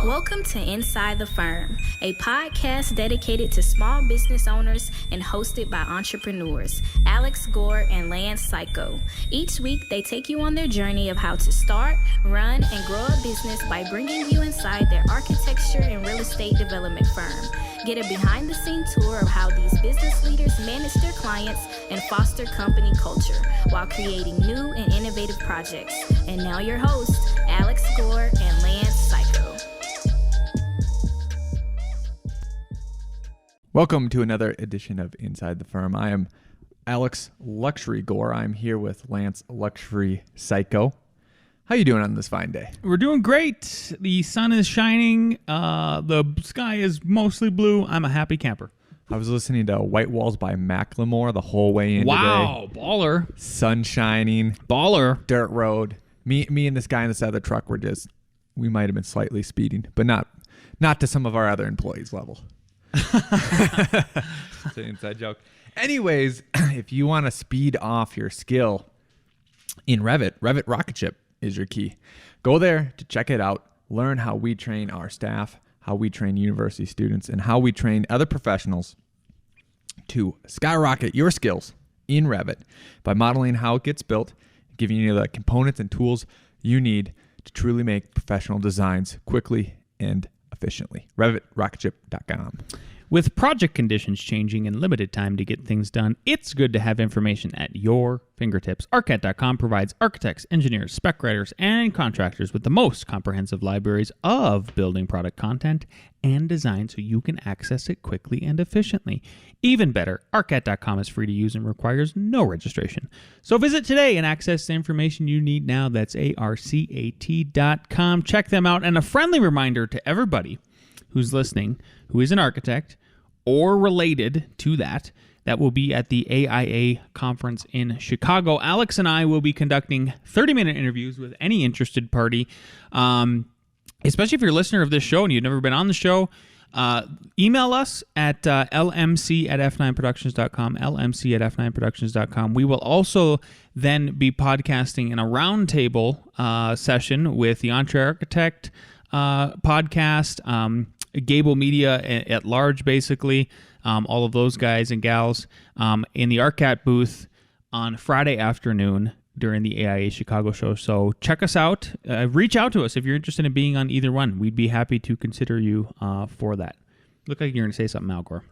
Welcome to Inside the Firm, a podcast dedicated to small business owners and hosted by entrepreneurs, Alex Gore and Lance Cayko. Each week, they take you on their journey of how to start, run, and grow a business by bringing you inside their architecture and real estate development firm. Get a behind-the-scenes tour of how these business leaders manage their clients and foster company culture while creating new and innovative projects. And now your hosts, Alex Gore and Lance Cayko. Welcome to another edition of Inside the Firm. I am Alex Luxury Gore. I'm here with Lance Luxury Cayko. How you doing on this fine day? We're doing great. The sun is shining. The sky is mostly blue. I'm a happy camper. I was listening to White Walls by Macklemore the whole way in Wow, today. baller. Sun shining. Baller. Dirt road. Me and this guy in the side of the truck we might have been slightly speeding, but not to some of our other employees' level. It's an inside joke. Anyways, if you want to speed off your skill in Revit Rocket Ship is your key. Go there to check it out. Learn how we train our staff, how we train university students, and how we train other professionals to skyrocket your skills in Revit by modeling how it gets built, giving you the components and tools you need to truly make professional designs quickly and efficiently. RevitRocketShip.com. With project conditions changing and limited time to get things done, it's good to have information at your fingertips. ArchCat.com provides architects, engineers, spec writers, and contractors with the most comprehensive libraries of building product content and design so you can access it quickly and efficiently. Even better, ArchCat.com is free to use and requires no registration. So visit today and access the information you need now. That's ARCAT.com. Check them out. And a friendly reminder to everybody who's listening, who is an architect or related to that will be at the AIA conference in Chicago. Alex and I will be conducting 30-minute interviews with any interested party, especially if you're a listener of this show and you've never been on the show. Email us at lmc@f9productions.com, lmc@f9productions.com. We will also then be podcasting in a roundtable session with the Entre Architect podcast, Gable Media at large, basically, all of those guys and gals in the ArchCat booth on Friday afternoon during the AIA Chicago show. So check us out. Reach out to us if you're interested in being on either one. We'd be happy to consider you for that. Look like you're going to say something, Al Gore.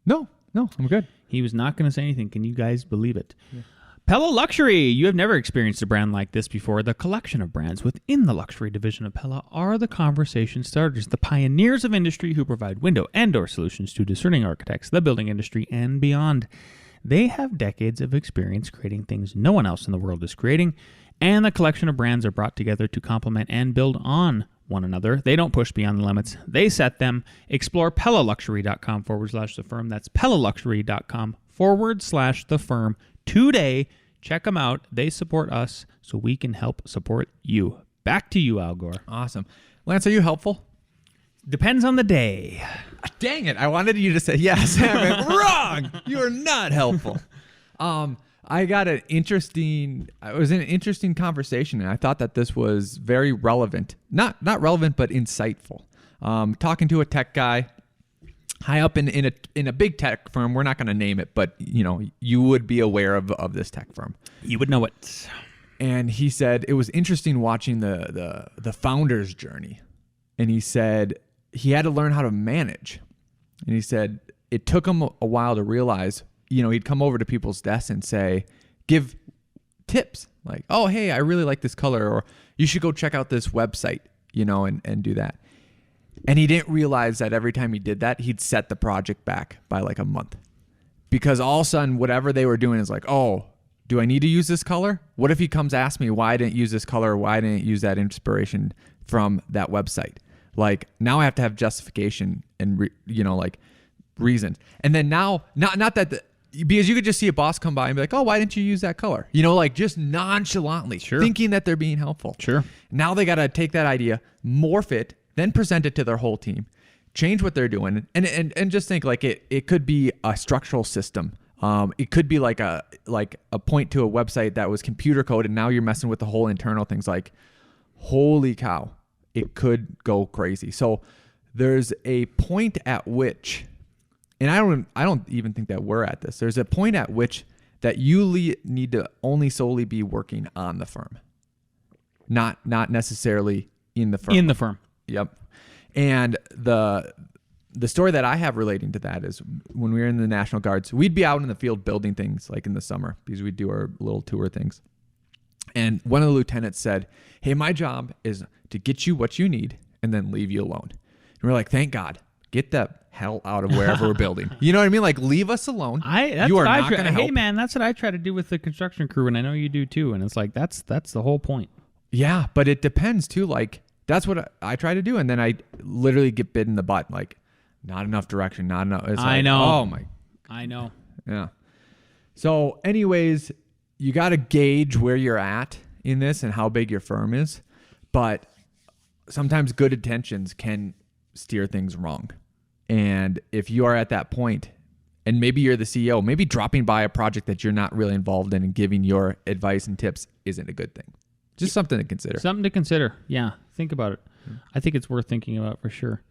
No, I'm good. He was not going to say anything. Can you guys believe it? Yeah. Pella Luxury. You have never experienced a brand like this before. The collection of brands within the luxury division of Pella are the conversation starters, the pioneers of industry who provide window and door solutions to discerning architects, the building industry, and beyond. They have decades of experience creating things no one else in the world is creating, and the collection of brands are brought together to complement and build on one another. They don't push beyond the limits. They set them. Explore PellaLuxury.com/the firm. That's PellaLuxury.com/the firm. Today, check them out. They support us, so we can help support you. Back to you, Al Gore. Awesome. Lance, are you helpful? Depends on the day. Dang it. I wanted you to say yes. Wrong. You are not helpful. I got it was an interesting conversation, and I thought that this was very relevant. Not relevant, but insightful. Talking to a tech guy high up in a big tech firm. We're not going to name it, but you would be aware of this tech firm. You would know it. And he said it was interesting watching the founder's journey. And he said he had to learn how to manage. And he said it took him a while to realize, he'd come over to people's desks and say, give tips like, oh, hey, I really like this color, or you should go check out this website, and do that. And he didn't realize that every time he did that, he'd set the project back by like a month. Because all of a sudden, whatever they were doing is like, oh, do I need to use this color? What if he comes ask me why I didn't use this color, or why I didn't use that inspiration from that website? Like, now I have to have justification and, reasons. And then now, not that, because you could just see a boss come by and be like, oh, why didn't you use that color? Just nonchalantly, thinking that they're being helpful. Sure. Now they got to take that idea, morph it, then present it to their whole team, change what they're doing, and just think like it could be a structural system. It could be like a point to a website that was computer code, and now you're messing with the whole internal things. Like, holy cow, it could go crazy. So there's a point at which, and I don't even think that we're at this. There's a point at which that you need to only solely be working on the firm, not necessarily in the firm. In the firm. Yep. And the story that I have relating to that is when we were in the National Guards, we'd be out in the field building things like in the summer because we'd do our little tour things. And one of the lieutenants said, hey, my job is to get you what you need and then leave you alone. And we're like, thank God, get the hell out of wherever we're building. You know what I mean? Like, leave us alone. You are not going to help. Hey, man, that's what I try to do with the construction crew, and I know you do too. And it's like, that's the whole point. Yeah, but it depends too. Like, that's what I try to do. And then I literally get bit in the butt. Like, not enough direction, not enough. It's I like, know. Oh, my. I know. Yeah. So anyways, you got to gauge where you're at in this and how big your firm is. But sometimes good intentions can steer things wrong. And if you are at that point, and maybe you're the CEO, maybe dropping by a project that you're not really involved in and giving your advice and tips isn't a good thing. Just something to consider. Something to consider. Yeah. Think about it. I think it's worth thinking about for sure.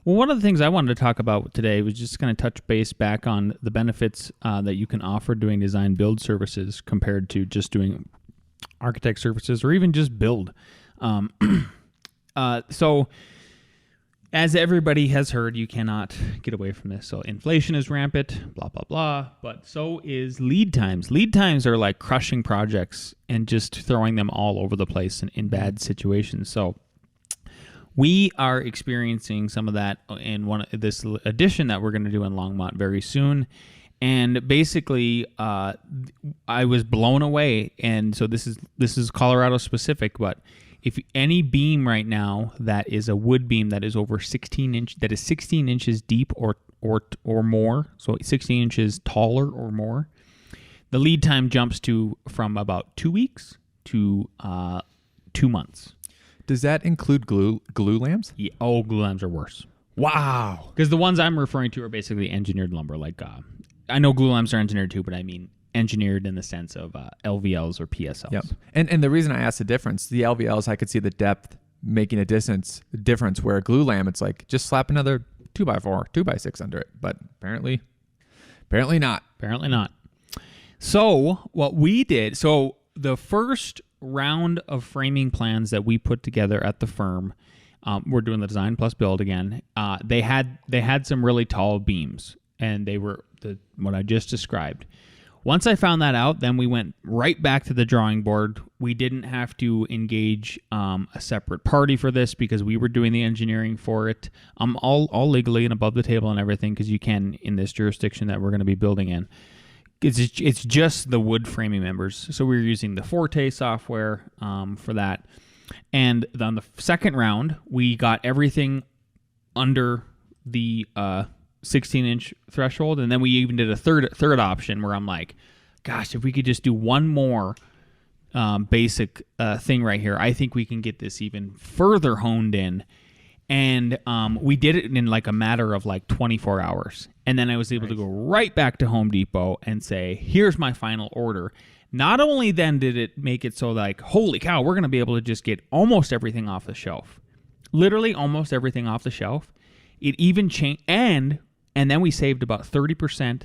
Well, one of the things I wanted to talk about today was just going to touch base back on the benefits that you can offer doing design build services compared to just doing architect services or even just build. So as everybody has heard, you cannot get away from this. So inflation is rampant, blah, blah, blah. But so is lead times. Lead times are like crushing projects and just throwing them all over the place in bad situations. So we are experiencing some of that in this edition that we're going to do in Longmont very soon. And basically, I was blown away. And so this is Colorado specific, but if any beam right now that is a wood beam that is over 16 inches deep or more, so 16 inches taller or more, the lead time jumps from about 2 weeks to 2 months. Does that include glue lamps? Yeah. Oh, glue lamps are worse. Wow. Because the ones I'm referring to are basically engineered lumber. Like I know glue lamps are engineered too, but I mean engineered in the sense of LVLs or PSLs. Yep. And the reason I asked the difference, the LVLs, I could see the depth making a difference. Where a glue lamp, it's like just slap another 2x4, 2x6 under it. But apparently not. Apparently not. So what we did, the first round of framing plans that we put together at the firm, we're doing the design plus build again. They had some really tall beams, and they were what I just described. Once I found that out, then we went right back to the drawing board. We didn't have to engage a separate party for this because we were doing the engineering for it, all legally and above the table and everything, because you can in this jurisdiction that we're going to be building in. It's just the wood framing members. So we were using the Forte software for that. And on the second round, we got everything under the 16-inch threshold, and then we even did a third option where I'm like, gosh, if we could just do one more basic thing right here, I think we can get this even further honed in. And we did it in like a matter of like 24 hours. And then I was able to go right back to Home Depot and say, here's my final order. Not only then did it make it so like, holy cow, we're going to be able to just get almost everything off the shelf. Literally almost everything off the shelf. It even changed, and then we saved about 30%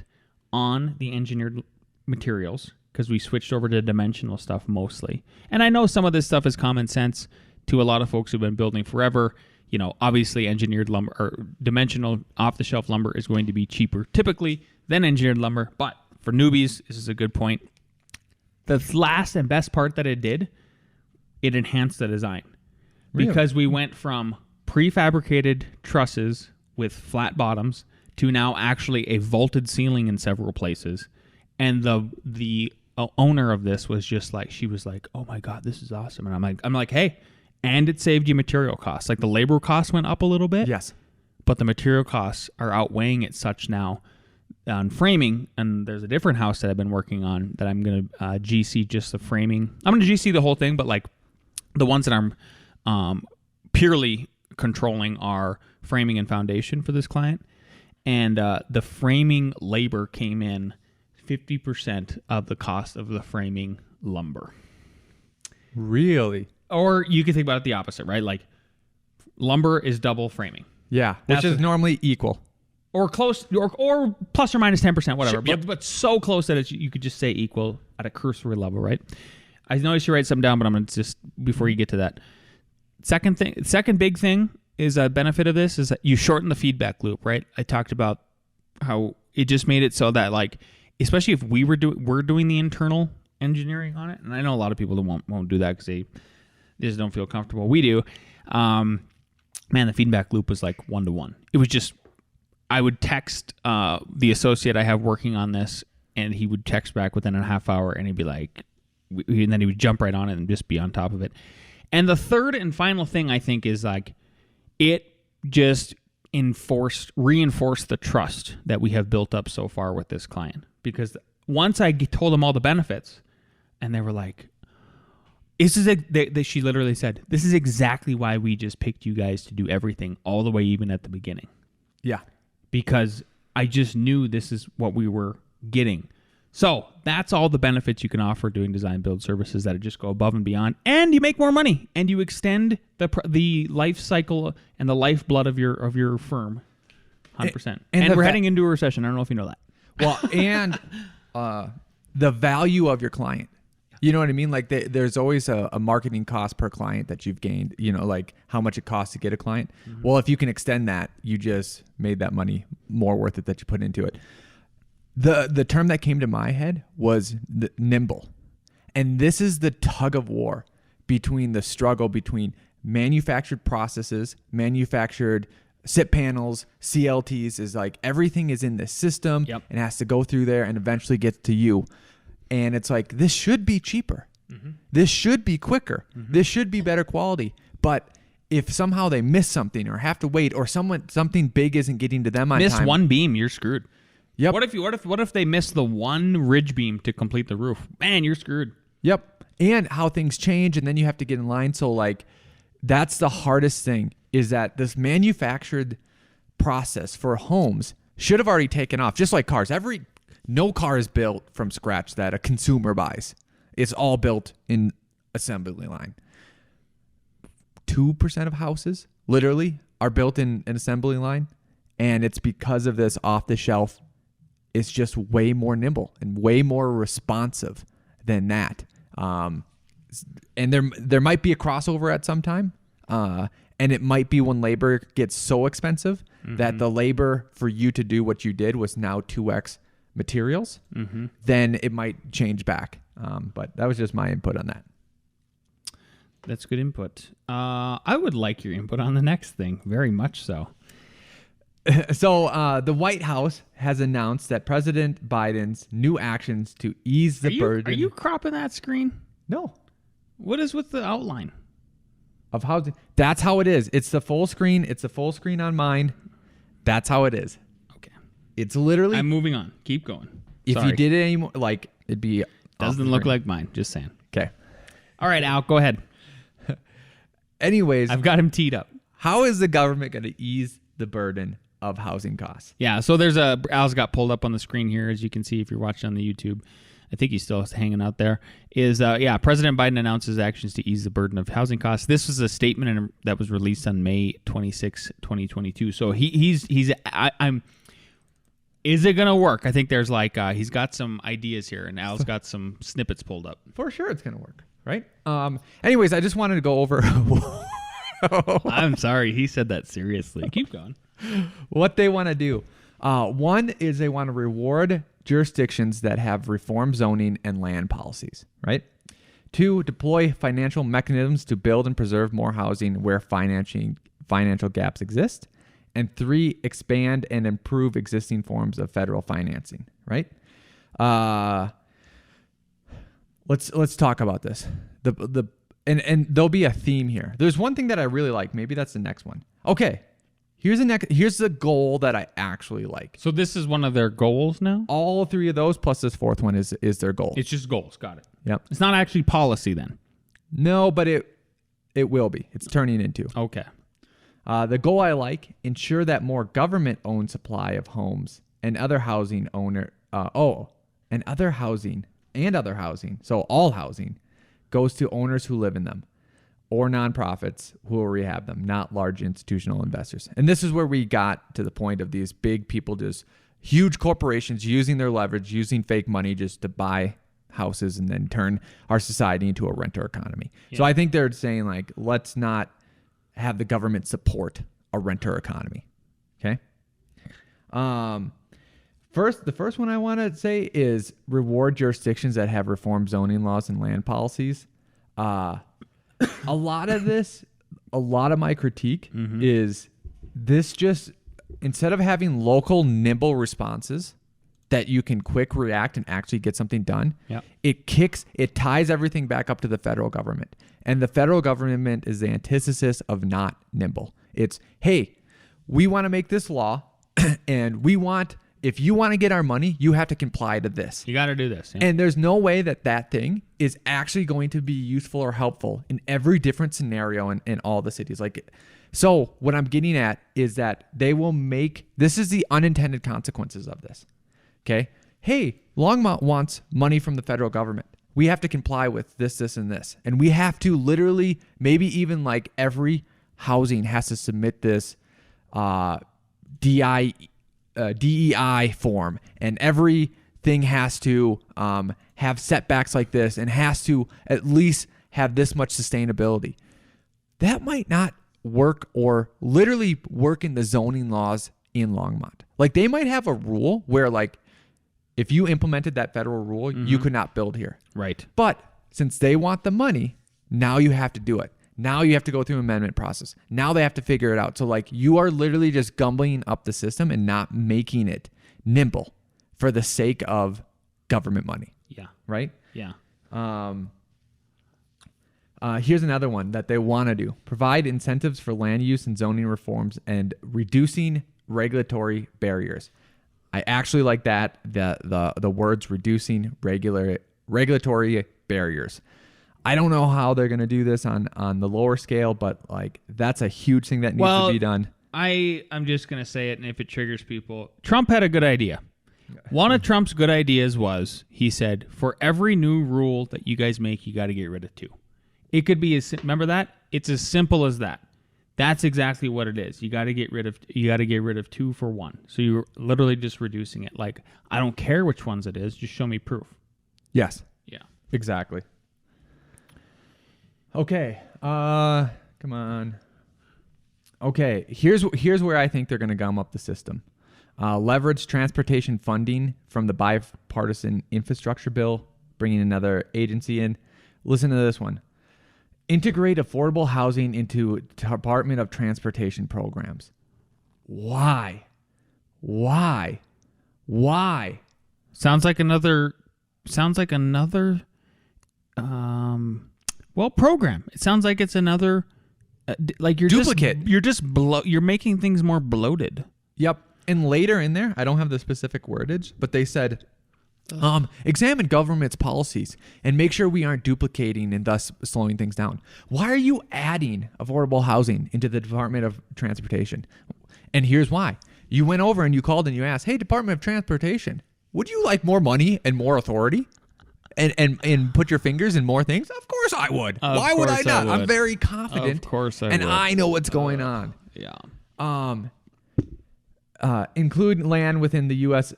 on the engineered materials because we switched over to dimensional stuff mostly. And I know some of this stuff is common sense to a lot of folks who've been building forever. You know, obviously engineered lumber or dimensional off-the-shelf lumber is going to be cheaper typically than engineered lumber. But for newbies, this is a good point. The last and best part that it did, it enhanced the design. Really? Because we went from prefabricated trusses with flat bottoms to now actually a vaulted ceiling in several places. And the owner of this was just like, she was like, oh my God, this is awesome. And I'm like, hey, and it saved you material costs. Like the labor costs went up a little bit. Yes. But the material costs are outweighing it such now on framing. And there's a different house that I've been working on that I'm going to GC just the framing. I'm going to GC the whole thing, but like the ones that I'm purely controlling are framing and foundation for this client. And the framing labor came in 50% of the cost of the framing lumber. Really? Or you could think about it the opposite, right? Like Lumber is double framing. Yeah, which That's is normally equal. Or close, or plus or minus 10%, whatever. Yep. But so close that you could just say equal at a cursory level, right? I noticed you write something down, but I'm going to just, before you get to that. Second big thing is a benefit of this is that you shorten the feedback loop, right? I talked about how it just made it so that, like, especially if we're doing the internal engineering on it, and I know a lot of people won't do that because they just don't feel comfortable. We do. Man, the feedback loop was like 1-to-1. It was just, I would text the associate I have working on this, and he would text back within a half hour, and he'd be like, and then he would jump right on it and just be on top of it. And the third and final thing I think is, like, it just reinforced the trust that we have built up so far with this client. Because once I told them all the benefits, and they were like, she literally said, this is exactly why we just picked you guys to do everything all the way even at the beginning. Yeah. Because I just knew this is what we were getting. So that's all the benefits you can offer doing design build services that just go above and beyond, and you make more money, and you extend the life cycle and the lifeblood of your firm, 100%. And we're heading into a recession. I don't know if you know that. Well, and the value of your client. You know what I mean? Like there's always a marketing cost per client that you've gained, you know, like how much it costs to get a client. Mm-hmm. Well, if you can extend that, you just made that money more worth it that you put into it. The term that came to my head was nimble. And this is the tug of war between the struggle between manufactured processes, manufactured SIP panels, CLTs, is like everything is in the system. Yep. And has to go through there and eventually get to you. And it's like, this should be cheaper. Mm-hmm. This should be quicker. Mm-hmm. This should be better quality. But if somehow they miss something or have to wait, or something big isn't getting to them on time. Miss one beam, you're screwed. Yep. What if they miss the one ridge beam to complete the roof? Man, you're screwed. Yep. And how things change, and then you have to get in line. So, like, that's the hardest thing, is that this manufactured process for homes should have already taken off. Just like cars. No car is built from scratch that a consumer buys. It's all built in assembly line. 2% of houses, literally, are built in an assembly line. And it's because of this off-the-shelf. It's just way more nimble and way more responsive than that. And there might be a crossover at some time. And it might be when labor gets so expensive that the labor for you to do what you did was now 2x materials. Mm-hmm. Then it might change back. But that was just my input on that. That's good input. I would like your input on the next thing, very much so. So the White House has announced that President Biden's new actions to ease the burden. Are you cropping that screen? No. What is with the outline? Of housing. That's how it is. It's the full screen. It's the full screen on mine. That's how it is. Okay. It's literally. I'm moving on. Keep going. If you did it anymore, like, it'd be. Doesn't look like mine. Just saying. Okay. All right, Al, go ahead. Anyways. I've got him teed up. How is the government going to ease the burden of housing costs? Yeah, so there's Al's got pulled up on the screen here, as you can see if you're watching on the YouTube. I think he's still hanging out there. President Biden announces actions to ease the burden of housing costs. This was a statement that was released on May 26, 2022. So is it going to work? I think there's he's got some ideas here, and Al's got some snippets pulled up. For sure it's going to work, right? Anyways, I just wanted to go over. I'm sorry, he said that seriously. Keep going. What they want to do. One is they want to reward jurisdictions that have reform zoning and land policies, right? 2, deploy financial mechanisms to build and preserve more housing where financial gaps exist. And 3, expand and improve existing forms of federal financing, right? Let's talk about this. And there'll be a theme here. There's one thing that I really like. Maybe that's the next one. Okay. Here's the goal that I actually like. So this is one of their goals now? All 3 of those plus this 4th one is their goal. It's just goals. Got it. Yep. It's not actually policy then. No, but it will be. It's turning into. Okay. The goal I like, ensure that more government-owned supply of homes and other housing so all housing goes to owners who live in them. or nonprofits who will rehab them, not large institutional investors. And this is where we got to the point of these big people, just huge corporations using their leverage, using fake money just to buy houses and then turn our society into a renter economy. Yeah. So I think they're saying, like, let's not have the government support a renter economy. Okay. The first one I want to say is reward jurisdictions that have reformed zoning laws and land policies. A lot of my critique is this just, instead of having local nimble responses that you can quick react and actually get something done, it ties everything back up to the federal government. And the federal government is the antithesis of not nimble. It's, hey, we want to make this law and if you want to get our money, you have to comply to this. You got to do this. Yeah. And there's no way that thing is actually going to be useful or helpful in every different scenario in all the cities. Like, so what I'm getting at is that they will this is the unintended consequences of this. Okay. Hey, Longmont wants money from the federal government. We have to comply with this, and this. And we have to literally, maybe even like every housing has to submit this DEI form, and everything has to have setbacks like this and has to at least have this much sustainability. That might not work, or literally work in the zoning laws in Longmont. Like, they might have a rule where, like, if you implemented that federal rule, you could not build here. Right. But since they want the money, now you have to do it. Now you have to go through an amendment process. Now they have to figure it out. So, like, you are literally just gumbling up the system and not making it nimble for the sake of government money. Yeah. Right? Yeah. Here's another one that they want to do. Provide incentives for land use and zoning reforms and reducing regulatory barriers. I actually like that, the words reducing regulatory barriers. I don't know how they're going to do this on the lower scale, but, like, that's a huge thing that needs to be done. I'm just going to say it, and if it triggers people, Trump had a good idea. One of Trump's good ideas was, he said, for every new rule that you guys make, you got to get rid of 2. It could be remember that? It's as simple as that. That's exactly what it is. You got to get rid of 2 for 1. So you're literally just reducing it. Like, I don't care which ones it is, just show me proof. Yes. Yeah. Exactly. Okay. Come on. Okay. Here's where I think they're going to gum up the system. Leverage transportation funding from the bipartisan infrastructure bill, bringing another agency in. Listen to this one. Integrate affordable housing into Department of Transportation programs. Why? Sounds like another program. It sounds like it's another like you're duplicate. You're making things more bloated. Yep. And later in there, I don't have the specific wordage, but they said examine government's policies and make sure we aren't duplicating and thus slowing things down. Why are you adding affordable housing into the Department of Transportation? And here's why. You went over and you called and you asked, hey, Department of Transportation, would you like more money and more authority? And put your fingers in more things? Of course I would. Why would I not? I'm very confident. Of course I would. And I know what's going on. Yeah. Include land within the U.S.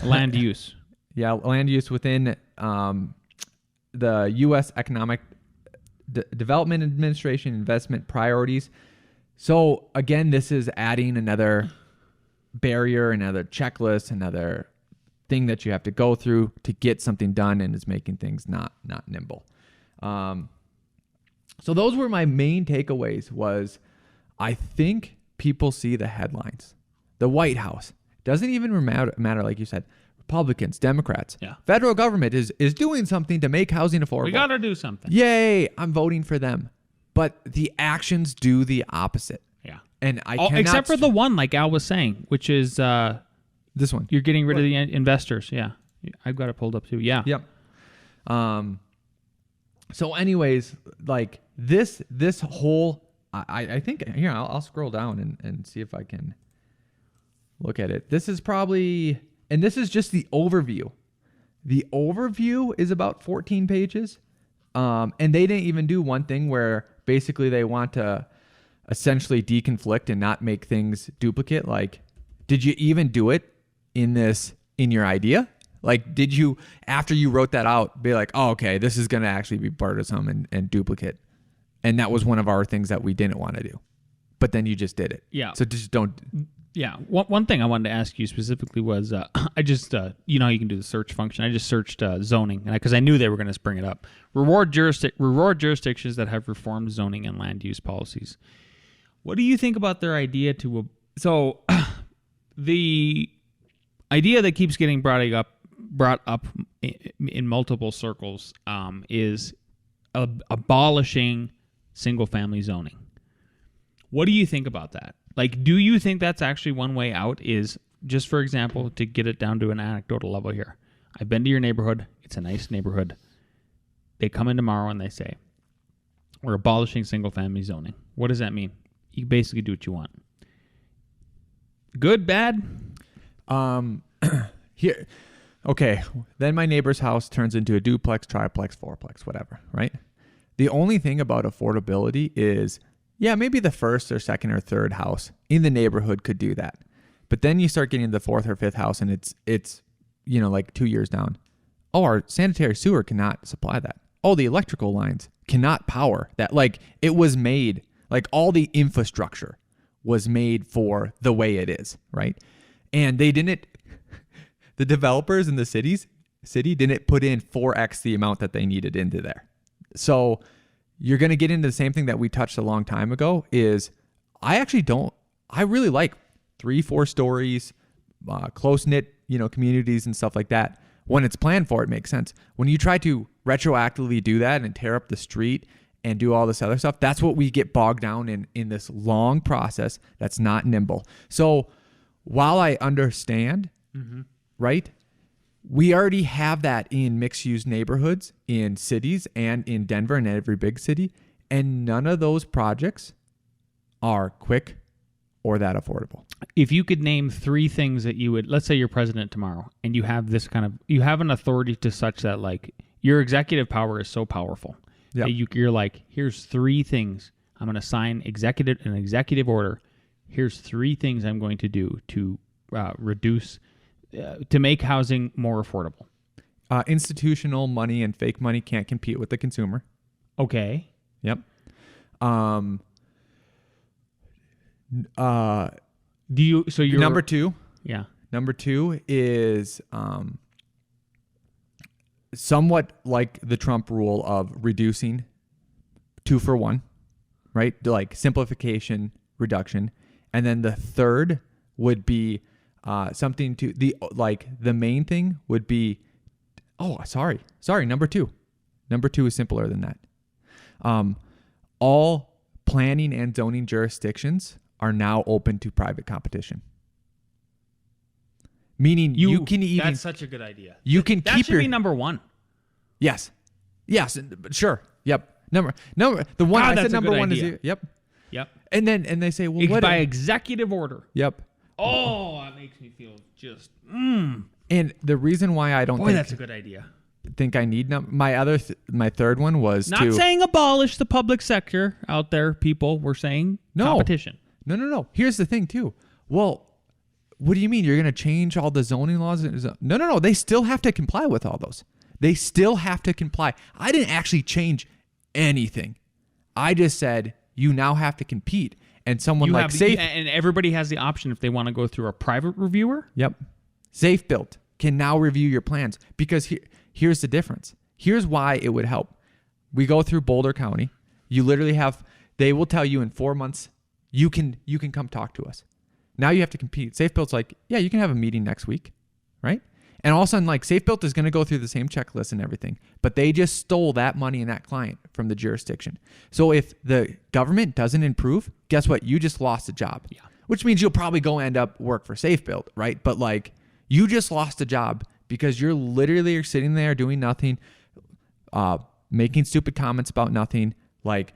Land use. Yeah, land use within the U.S. Economic Development Administration investment priorities. So, again, this is adding another barrier, another checklist, another thing that you have to go through to get something done, and is making things not nimble. So those were my main takeaways. Was I think people see the headlines. The White House doesn't even matter, like you said. Republicans, Democrats, federal government is doing something to make housing affordable. We got to do something. Yay, I'm voting for them. But the actions do the opposite. Yeah. And I cannot... Except for the one, like Al was saying, which is... this one. You're getting rid of the investors. Yeah. I've got it pulled up too. Yeah. Yep. So anyways, like this whole... I think... Here, I'll scroll down and see if I can look at it. This is probably... And this is just the overview. The overview is about 14 pages. And they didn't even do one thing where basically they want to essentially deconflict and not make things duplicate. Like, did you even do it in your idea? Like, did you, after you wrote that out, be like, oh, okay, this is going to actually be burdensome and duplicate. And that was one of our things that we didn't want to do. But then you just did it. Yeah. So just don't. Yeah. One thing I wanted to ask you specifically was, I just, you know how you can do the search function. I just searched zoning because I knew they were going to bring it up. Reward jurisdictions that have reformed zoning and land use policies. What do you think about their idea to, so the idea that keeps getting brought up in multiple circles is abolishing single-family zoning. What do you think about that? Like, do you think that's actually one way out? Is just, for example, to get it down to an anecdotal level here. I've been to your neighborhood. It's a nice neighborhood. They come in tomorrow and they say, we're abolishing single-family zoning. What does that mean? You basically do what you want. Good, bad? Here, okay. Then my neighbor's house turns into a duplex, triplex, fourplex, whatever, right? The only thing about affordability is, yeah, maybe the first or second or third house in the neighborhood could do that. But then you start getting the fourth or fifth house and it's like 2 years down. Oh, our sanitary sewer cannot supply that. Oh, the electrical lines cannot power that. Like, it was made, like all the infrastructure was made for the way it is, right? And they didn't, the developers in the city didn't put in 4x the amount that they needed into there. So you're going to get into the same thing that we touched a long time ago is I really like 3-4 stories, close-knit, communities and stuff like that. When it's planned for, it makes sense. When you try to retroactively do that and tear up the street and do all this other stuff, that's what we get bogged down in this long process that's not nimble. So while I understand, right, we already have that in mixed-use neighborhoods in cities and in Denver and every big city, and none of those projects are quick or that affordable. If you could name 3 things that you would, let's say you're president tomorrow, and you have this you have an authority to such that, like, your executive power is so powerful. Yep. That you're like, here's 3 things. I'm going to sign an executive order. Here's 3 things I'm going to do to reduce, to make housing more affordable. Institutional money and fake money can't compete with the consumer. Okay. Yep. You're number 2? Yeah. Number 2 is somewhat like the Trump rule of reducing 2 for 1, right? Like simplification, reduction. And then the third would be something to the main thing would be, number 2. Number 2 is simpler than that. All planning and zoning jurisdictions are now open to private competition. Meaning you can even... That's such a good idea. You can that keep should be number 1. Yes. Sure. Yep. Number the one I said number 1 idea. is yep. Yep. And they say, well, what by executive order. Yep. Oh, that makes me feel just. And the reason why I don't that's a good idea. Think I need my third one was not saying abolish the public sector out there, people. We're saying competition. No. Here's the thing too. Well, what do you mean you're going to change all the zoning laws? No. They still have to comply with all those. They still have to comply. I didn't actually change anything. I just said you now have to compete. And someone and everybody has the option if they want to go through a private reviewer. Yep. Safe Built can now review your plans because here's the difference. Here's why it would help. We go through Boulder County. You literally they will tell you in 4 months, you can come talk to us. Now you have to compete. Safe Built's like, yeah, you can have a meeting next week, right? And all of a sudden, like, Safe Built is going to go through the same checklist and everything, but they just stole that money and that client from the jurisdiction. So if the government doesn't improve, guess what? You just lost a job, which means you'll probably go end up work for Safe Built, right? But like, you just lost a job because you're literally sitting there doing nothing, making stupid comments about nothing, like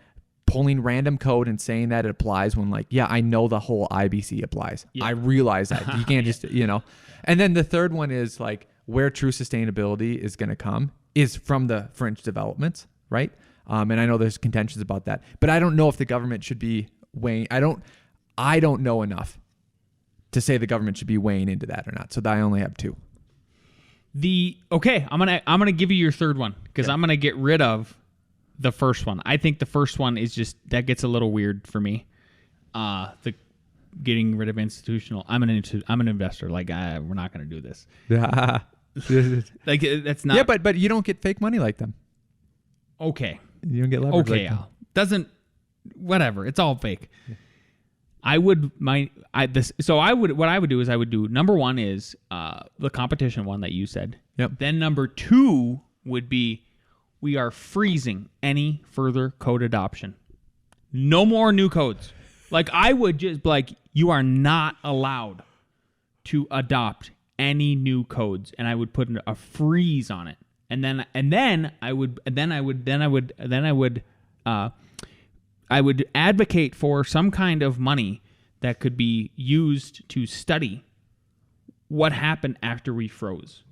pulling random code and saying that it applies when, like, yeah, I know the whole IBC applies. Yeah. I realize that. You can't just, And then the third one is like where true sustainability is going to come is from the fringe developments, right? And I know there's contentions about that, but I don't know if the government should be weighing. I don't know enough to say the government should be weighing into that or not. So I only have 2. I'm gonna give you your third one because I'm gonna get rid of the first one. I think the first one is just that gets a little weird for me. The getting rid of institutional. I'm an investor. Like we're not gonna do this. Like that's not. Yeah, but you don't get fake money like them. Okay. You don't get leverage. Okay, like them. doesn't. Whatever. It's all fake. Yeah. What I would do is I would do number 1 is the competition one that you said. Yep. Then number 2 would be we are freezing any further code adoption. No more new codes. Like I would just like you are not allowed to adopt any new codes, and I would put a freeze on it. And then I would advocate for some kind of money that could be used to study what happened after we froze.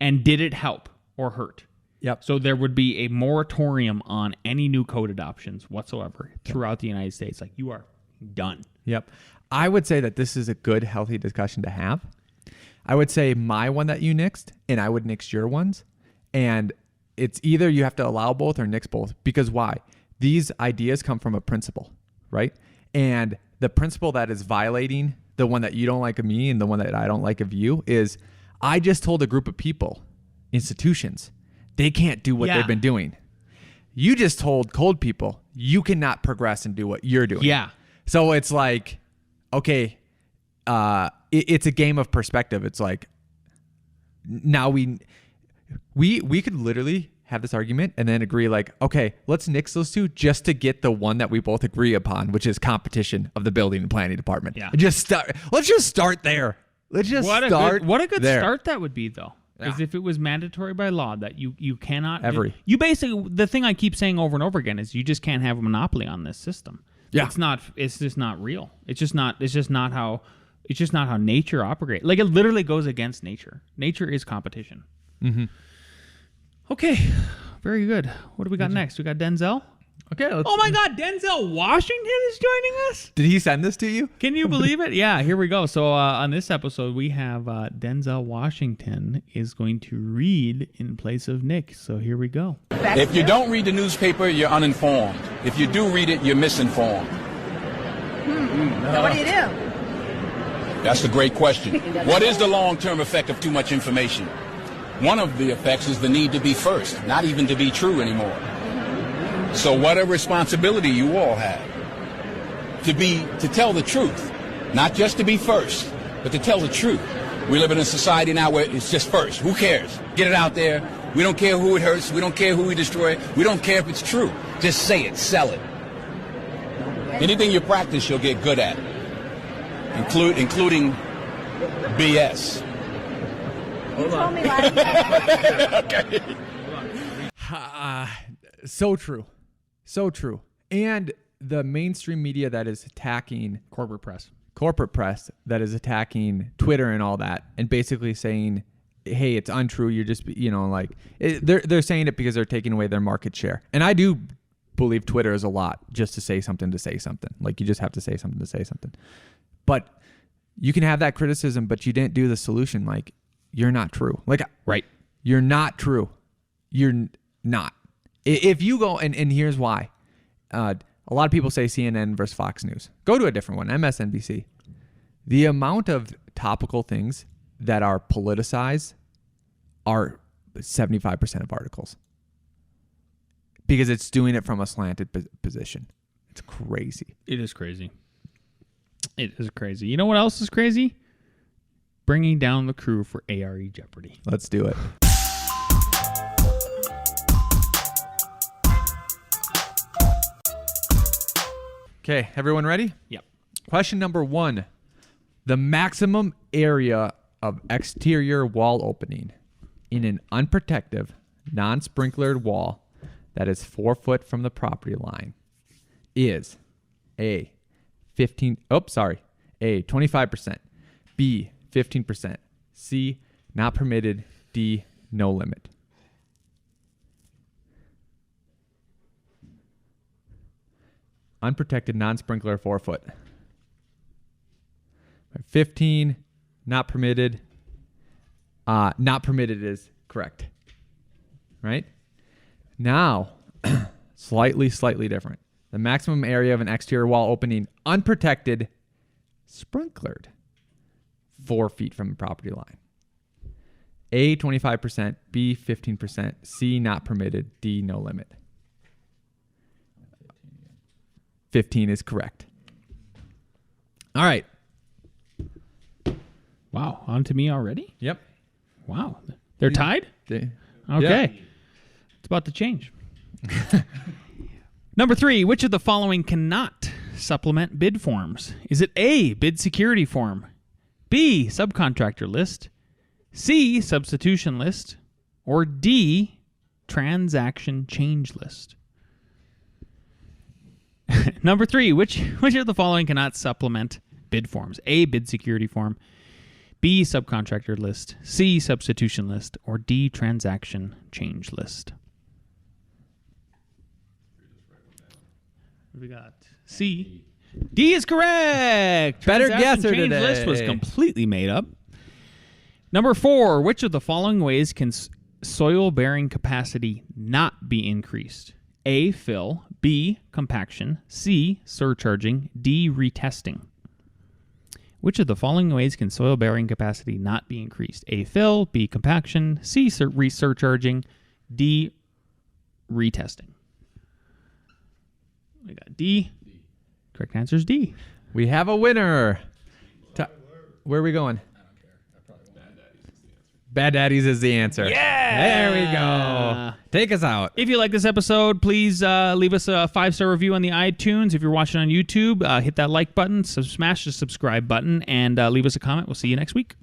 And did it help or hurt? Yep. So there would be a moratorium on any new code adoptions whatsoever throughout the United States. Like you are done. Yep. I would say that this is a good, healthy discussion to have. I would say my one that you nixed, and I would nix your ones. And it's either you have to allow both or nix both. Because why? These ideas come from a principle, right? And the principle that is violating the one that you don't like of me and the one that I don't like of you is I just told a group of people, institutions, they can't do what they've been doing. You just told cold people, you cannot progress and do what you're doing. Yeah. So it's like, okay, it's a game of perspective. It's like, now we could literally have this argument and then agree like, okay, let's nix those 2 just to get the one that we both agree upon, which is competition of the building and planning department. Yeah. Let's just start there. Let's just start. What a good there. Start that would be though. Is if it was mandatory by law that you cannot you basically the thing I keep saying over and over again is you just can't have a monopoly on this system. Yeah. It's just not real. It's just not how nature operates. Like it literally goes against nature. Nature is competition. Mm-hmm. Okay, very good. What do we got next? We got Denzel. Okay. Oh my God, Denzel Washington is joining us. Did he send this to you? Can you believe it? Yeah, here we go. So on this episode, we have Denzel Washington is going to read in place of Nick. So here we go. If you don't read the newspaper, you're uninformed. If you do read it, you're misinformed. So what do you do? That's a great question. What is the long-term effect of too much information? One of the effects is the need to be first, not even to be true anymore. So what a responsibility you all have to tell the truth, not just to be first, but to tell the truth. We live in a society now where it's just first. Who cares? Get it out there. We don't care who it hurts. We don't care who we destroy. We don't care if it's true. Just say it. Sell it. Anything you practice, you'll get good at it, including BS. You told me last time. Okay. So true. So true. And the mainstream media that is attacking Corporate press that is attacking Twitter and all that, and basically saying, hey, it's untrue. You're just, they're saying it because they're taking away their market share. And I do believe Twitter is a lot just to say something. Like you just have to say something to say something. But you can have that criticism, but you didn't do the solution. Like, you're not true. Like, right. You're not true. You're not. If you go, and here's why. A lot of people say CNN versus Fox News. Go to a different one, MSNBC. The amount of topical things that are politicized are 75% of articles. Because it's doing it from a slanted position. It's crazy. It is crazy. It is crazy. You know what else is crazy? Bringing down the crew for A.R.E. Jeopardy. Let's do it. Okay, everyone ready? Yep. Question number 1. The maximum area of exterior wall opening in an unprotected, non-sprinklered wall that is 4 foot from the property line is A, 25%, B, 15%, C, not permitted, D, no limit. unprotected, non-sprinkler 4 foot. 15, not permitted. Not permitted is correct. Right? Now, slightly different. The maximum area of an exterior wall opening unprotected, sprinklered 4 feet from the property line. A, 25%, B, 15%, C, not permitted, D, no limit. 15 is correct. All right. Wow, on to me already? Yep. Wow. They're tied? Okay. Yeah. It's about to change. Number 3, which of the following cannot supplement bid forms? Is it A, bid security form, B, subcontractor list, C, substitution list, or D, transaction change list? Number 3, which of the following cannot supplement bid forms? A, bid security form, B, subcontractor list, C, substitution list, or D, transaction change list? We got C. D is correct. Better Transaction guesser change today. list was completely made up. Number 4, which of the following ways can soil bearing capacity not be increased? A, fill, B, compaction, C, surcharging, D, retesting. Which of the following ways can soil bearing capacity not be increased? A, fill, B, compaction, C, surcharging, D, retesting. We got D. Correct answer is D. We have a winner. Where are we going? Bad Daddies is the answer. Yeah! There we go. Take us out. If you like this episode, please leave us a 5-star review on the iTunes. If you're watching on YouTube, hit that like button, smash the subscribe button, and leave us a comment. We'll see you next week.